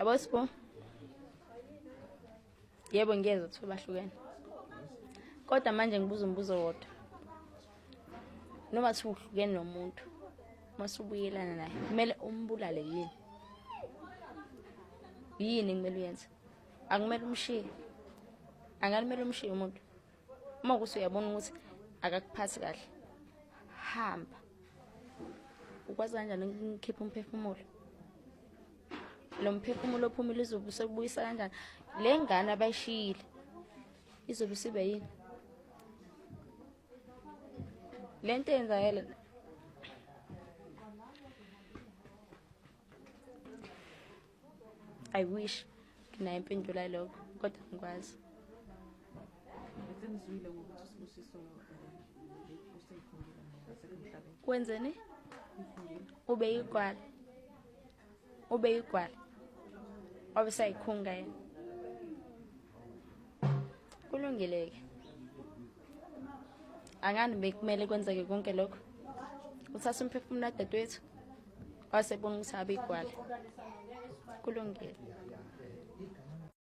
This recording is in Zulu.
Yabo Sipho? Yebo ngiyeza ukuthi bahlukene. Kodwa manje ngibuza umbuzo wodwa. Noma sihlukene nomuntu, masubuyelana naye, kumele umbulale yini? Yini kumele uyenze? Akumele umshiye. Angakumele umshiye umuntu. Uma kuthi uyabona ukuthi akakuphathi kahle, hamba. Ukwazi kanjani ukukhipha umphefumulo? Lo mphefumulo ophumile izobe usebuyisa kanjani? Le ngane abayishiyile izobe sibe yini? Lento yenzakala I wish nginayo impendulo yalokho kodwa ngikwazi. Wenzeni? Ube igwala. Ube igwala. Obesayikhunga yena. Kulungile-ke. Angani bekumele kwenzeke konke lokho. Uthatha umphefumulo dadewethu. Wasebona ukuthi abe igwala. Kulungile.